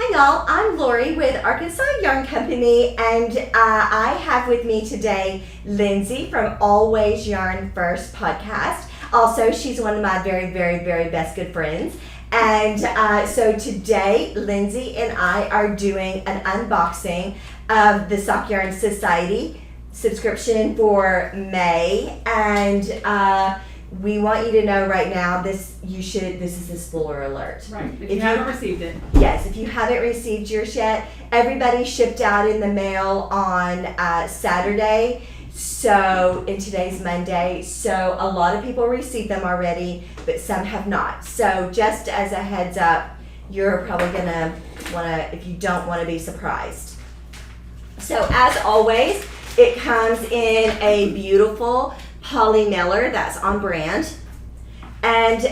Hi y'all, I'm Lori with Arkansas Yarn Company, and I have with me today Lindsay from Always Yarn First podcast. Also, she's one of my very, very, very best good friends. And so today, Lindsay and I are doing an unboxing of the Sock Yarn Society subscription for May, and we want you to know right now, this is a spoiler alert. Right, if you haven't received it. Yes, if you haven't received yours yet, everybody shipped out in the mail on Saturday, and today's Monday, so a lot of people received them already, but some have not. So just as a heads up, you're probably gonna if you don't want to be surprised. So as always, it comes in a beautiful poly mailer that's on brand, and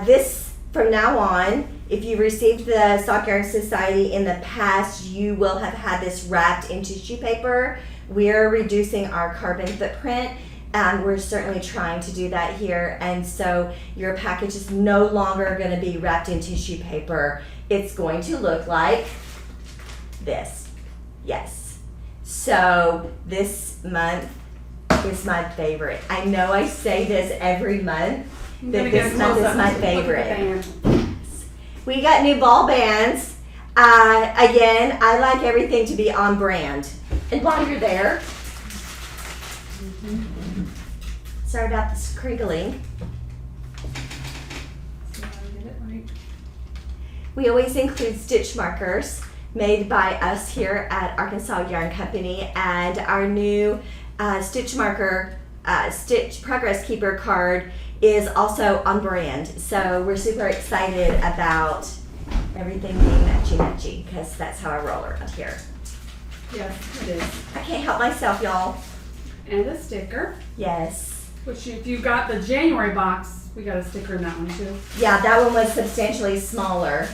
this from now on, if you received the Sock Yarn Society in the past, you will have had this wrapped in tissue paper. We're reducing our carbon footprint, and we're certainly trying to do that here, and so your package is no longer going to be wrapped in tissue paper. It's going to look like this. Yes. So this month is my favorite. I know I say this every month, but this month is my favorite. We got new ball bands. Again, I like everything to be on brand. And while you're there, sorry about this crinkling. We always include stitch markers made by us here at Arkansas Yarn Company, and our new stitch marker, Stitch Progress Keeper card is also on brand. So we're super excited about everything being matchy-matchy, because that's how I roll around here. Yes, it is. I can't help myself, y'all. And a sticker. Yes. Which if you got the January box, we got a sticker in that one too. Yeah, that one was substantially smaller.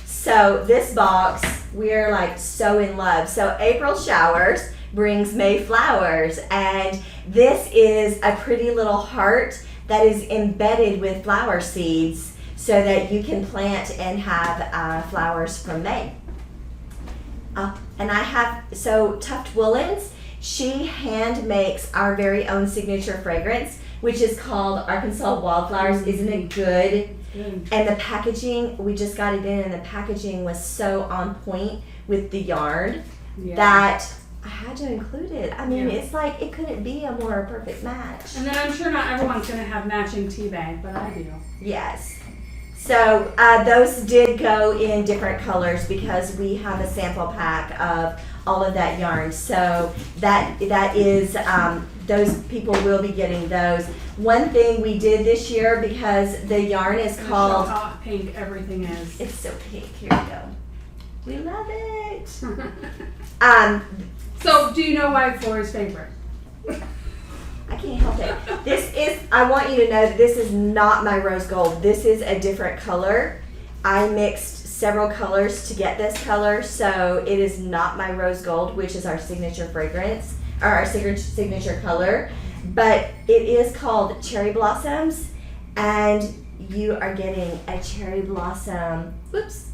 So this box, we're like so in love. So April showers brings May flowers, and this is a pretty little heart that is embedded with flower seeds so that you can plant and have flowers from May. And I have, Tuft Woolens, she hand makes our very own signature fragrance, which is called Arkansas Wildflowers. Isn't it good? And the packaging, we just got it in, and the packaging was so on point with the yarn that I had to include it. I mean, it's like it couldn't be a more perfect match. And then I'm sure not everyone's going to have matching tea bag, but I do. Yes. So those did go in different colors because we have a sample pack of all of that yarn. So that is, those people will be getting those. One thing we did this year, because the yarn is called... Show how pink everything is. It's so pink. Here we go. We love it. So do you know why it's Lori's favorite? I can't help it. I want you to know that this is not my rose gold. This is a different color. I mixed several colors to get this color, so it is not my rose gold, which is our signature fragrance, or our signature color, but it is called Cherry Blossoms, and you are getting a cherry blossom. Whoops.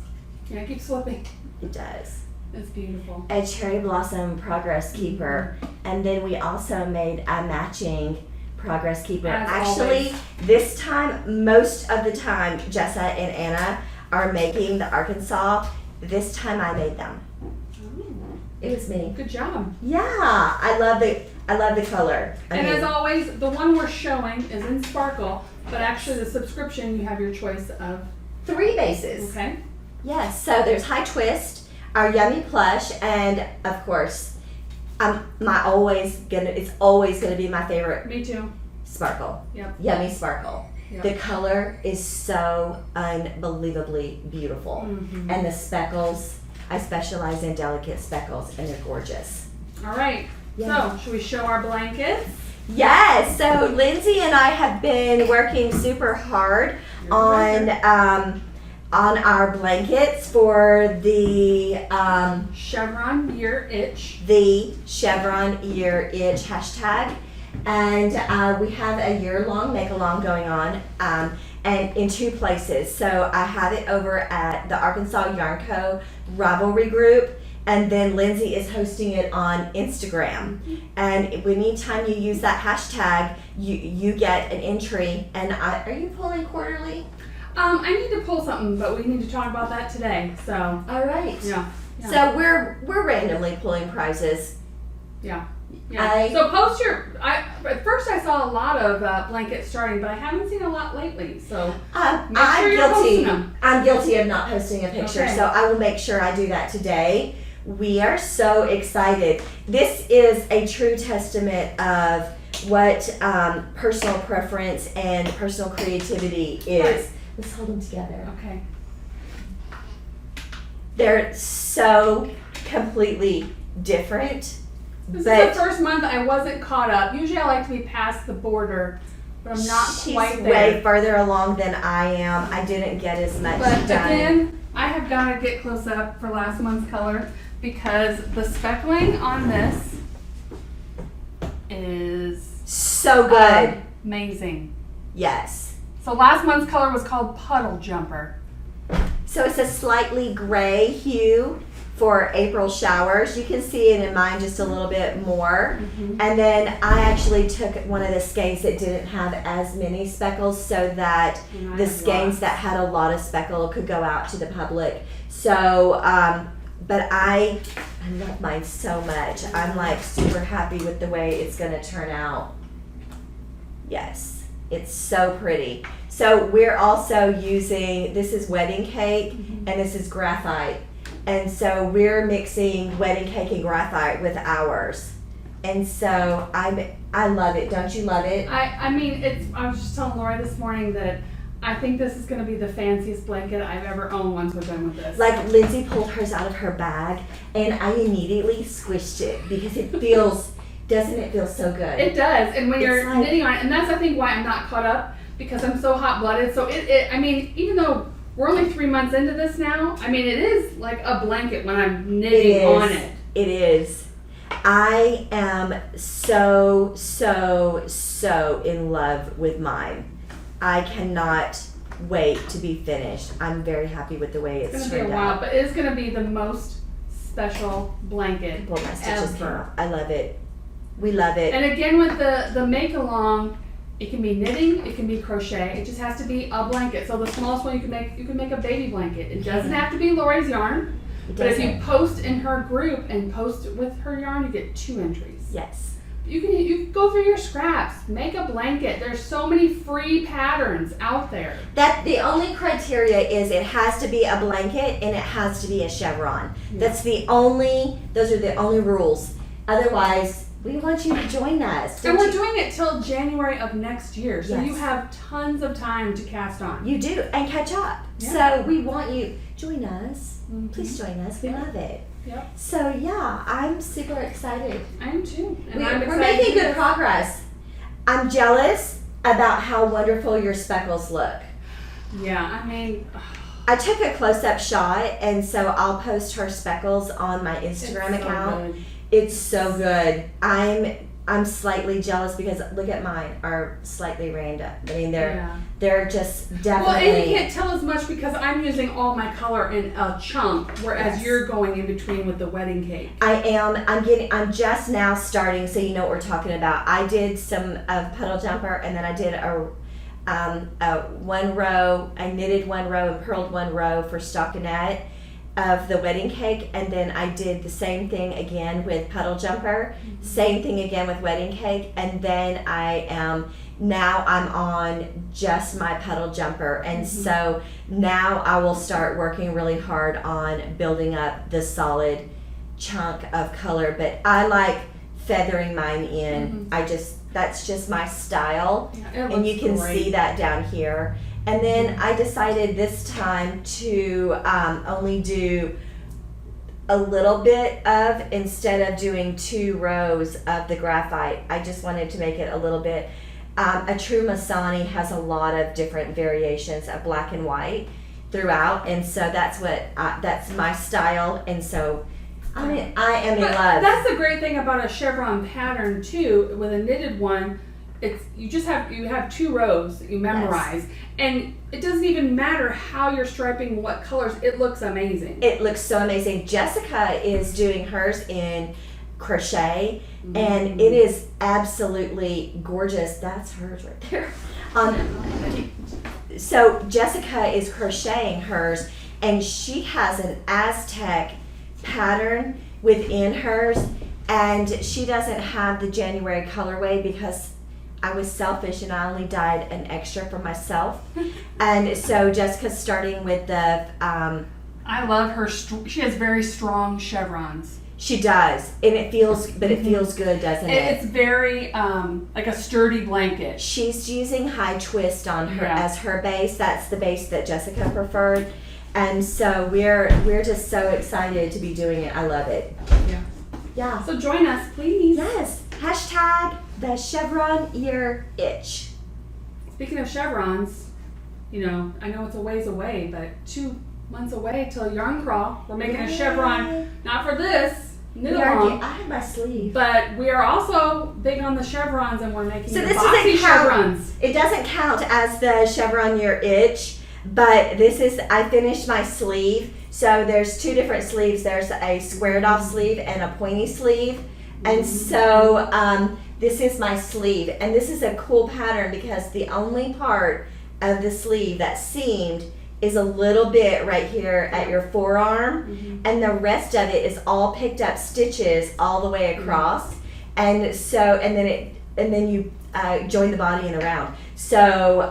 Yeah, keep slipping. It does. It's beautiful. A cherry blossom progress keeper, and then we also made a matching progress keeper. Actually, this time, most of the time, Jessa and Anna are making the Arkansas. This time I made them. Oh. It was me. Good job. Yeah, I love the color. As always, the one we're showing is in sparkle, but actually the subscription, you have your choice of 3 bases. Okay. Yes, so there's High Twist, our Yummy Plush, and of course, it's always gonna be my favorite. Me too. Sparkle. Yep. Yummy Sparkle. Yep. The color is so unbelievably beautiful. Mm-hmm. And the speckles, I specialize in delicate speckles, and they're gorgeous. All right. Yeah. So, should we show our blankets? Yes. So Lindsay and I have been working super hard on our blankets for the Chevron Year Itch. The Chevron Year Itch hashtag. And we have a year-long make-along going on. and in 2 places. So I have it over at the Arkansas Yarn Co. Ravelry group, and then Lindsay is hosting it on Instagram. And anytime you use that hashtag, you get an entry. And are you pulling quarterly? I need to pull something, but we need to talk about that today. So. All right. Yeah. So we're randomly pulling prizes. Yeah. So post your. At first I saw a lot of blankets starting, but I haven't seen a lot lately. So make sure you're posting them. I'm guilty of not posting a picture, Okay. so I will make sure I do that today. We are so excited. This is a true testament of what personal preference and personal creativity is. Let's hold them together. Okay. They're so completely different. This is the first month I wasn't caught up. Usually I like to be past the border, but I'm not She's quite there. way further along than I am. I didn't get as much But done. again, I have got to get close up for last month's color because the speckling on this is So good. amazing. Yes. So last month's color was called Puddle Jumper. So it's a slightly gray hue for April showers. You can see it in mine just a little bit more. And then I actually took one of the skeins that didn't have as many speckles so that And I the have skeins lots. that had a lot of speckle could go out to the public. So, but I love mine so much. I'm like super happy with the way it's gonna turn out. Yes, it's so pretty. So we're also using, this is wedding cake and this is graphite. And so we're mixing wedding cake and graphite with ours. And so I love it. Don't you love it? I mean, I was just telling Lori this morning that I think this is going to be the fanciest blanket I've ever owned once we're done with this. Like Lindsay pulled hers out of her bag and I immediately squished it because it feels, doesn't it feel so good? It does, and when It's you're like- knitting on it, and that's I think why I'm not caught up, because I'm so hot-blooded. So I mean, even though we're only 3 months into this now, I mean, it is like a blanket when I'm knitting on it. It is. I am so in love with mine. I cannot wait to be finished. I'm very happy with the way It's it's gonna be a turned while, out. but it's gonna be the most special blanket Well, my stitches came ever. off. I love it. We love it. And again, with the make along, it can be knitting, it can be crochet. It just has to be a blanket. So the smallest one you can make a baby blanket. It doesn't have to be Lori's yarn. It But if you doesn't. post in her group and post with her yarn, you get 2 entries. Yes. You can go through your scraps, make a blanket. There's so many free patterns out there. That the only criteria is it has to be a blanket and it has to be a chevron. Those are the only rules. Otherwise, we want you to join us. And Don't we're you? doing it till January of next year, so Yes. you have tons of time to cast on. You do, and catch up. Yeah. So we want you, join us. Mhm. Please join us. We love it. Yep, So yeah, I'm super excited. I am too. And We're I'm excited making to- good progress. I'm jealous about how wonderful your speckles look. Yeah, I mean, I took a close-up shot, and so I'll post her speckles on my it's Instagram so account. good. It's so good. I'm slightly jealous because look at mine are slightly random. I mean they're just Well, and definitely. you can't tell as much because I'm using all my color in a chunk, whereas Yes. you're going in between with the wedding cake. I'm just now starting, so you know what we're talking about. I did some of puddle jumper, and then I did a one row. I knitted one row and purled one row for stockinette of the wedding cake, and then I did the same thing again with puddle jumper, same thing again with wedding cake, and then I'm on just my puddle jumper, and so now I will start working really hard on building up the solid chunk of color. But I like feathering mine in. That's just my style. Yeah, it And you looks can great. see that down here. And then I decided this time to only do a little bit of, instead of doing 2 rows of the graphite, I just wanted to make it a little bit. A true Masani has a lot of different variations of black and white throughout, and so that's my style, and so I am in But love. that's the great thing about a chevron pattern too. With a knitted one, you have 2 rows that you memorize, and it doesn't even matter how you're striping, what colors. It looks amazing. It looks so amazing. Jessica is doing hers in crochet, and it is absolutely gorgeous. That's hers right there. So Jessica is crocheting hers, and she has an Aztec pattern within hers, and she doesn't have the January colorway because I was selfish and I only dyed an extra for myself. And so Jessica's starting with the I love her. She has very strong chevrons. She does, and it feels good, doesn't it? It's very like a sturdy blanket. She's using high twist on her as her base. That's the base that Jessica preferred, and so we're just so excited to be doing it. I love it. Yeah. So join us, please. Yes. Hashtag thechevronyearitch. Speaking of chevrons, I know it's a ways away, but 2 months away till yarn crawl. We're making a chevron, not for this. I have my sleeve. But we are also big on the chevrons, and we're making So this boxy doesn't count. chevrons. It doesn't count as the chevron year itch, but I finished my sleeve. So there's 2 different sleeves. There's a squared off sleeve and a pointy sleeve. And so this is my sleeve. And this is a cool pattern because the only part of the sleeve that's seamed is a little bit right here at your forearm, and the rest of it is all picked up stitches all the way across, and then you join the body and around. So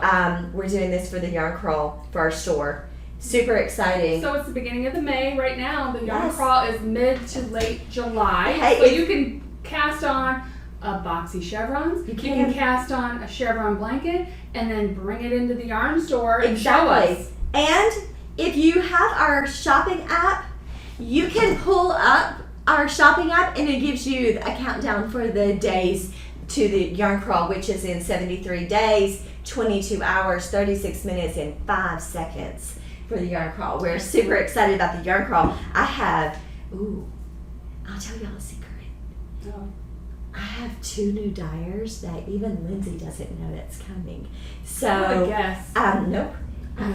we're doing this for the yarn crawl for our store. Super exciting. So it's the beginning of the May right now. The yarn crawl is mid to late July. Hey, so you can cast on a boxy chevrons. You can cast on a chevron blanket, and then bring it into the yarn store and show us. And if you have our shopping app, you can pull up our shopping app, and it gives you a countdown for the days to the yarn crawl, which is in 73 days, 22 hours, 36 minutes, and 5 seconds for the yarn crawl. We're super excited about the yarn crawl. I'll tell y'all a secret. Oh. I have 2 new dyers that even Lindsay doesn't know that's coming. So, I guess. Nope.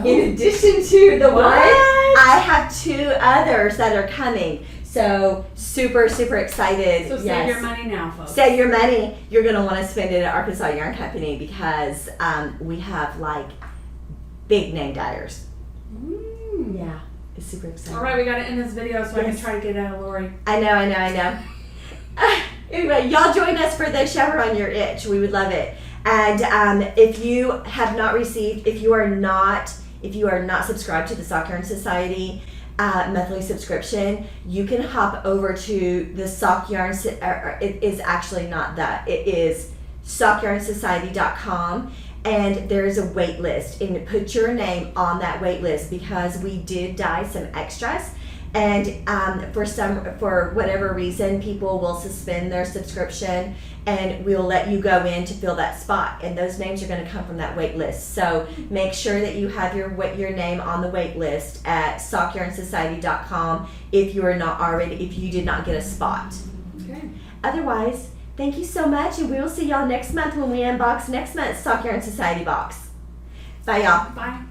In addition to the one, I have 2 others that are coming. So super, super excited. So save your money now, folks. Save your money. You're going to want to spend it at Arkansas Yarn Company because we have like big name dyers. Yeah, it's super exciting. All right, we got to end this video so I can try to get out of Lori. I know. Anyway, y'all join us for the Chevron Your Itch. We would love it. And if you have not received, if you are not subscribed to the Sock Yarn Society monthly subscription, you can hop over to the Sock Yarn. It is actually not that. It is SockYarnSociety.com, and there is a wait list. And put your name on that wait list because we did dye some extras. And for whatever reason, people will suspend their subscription, and we'll let you go in to fill that spot. And those names are going to come from that wait list. So make sure that you have your name on the wait list at SockYarnSociety.com if you did not get a spot. Okay. Otherwise, thank you so much, and we will see y'all next month when we unbox next month's Sock Yarn Society box. Bye, y'all. Bye.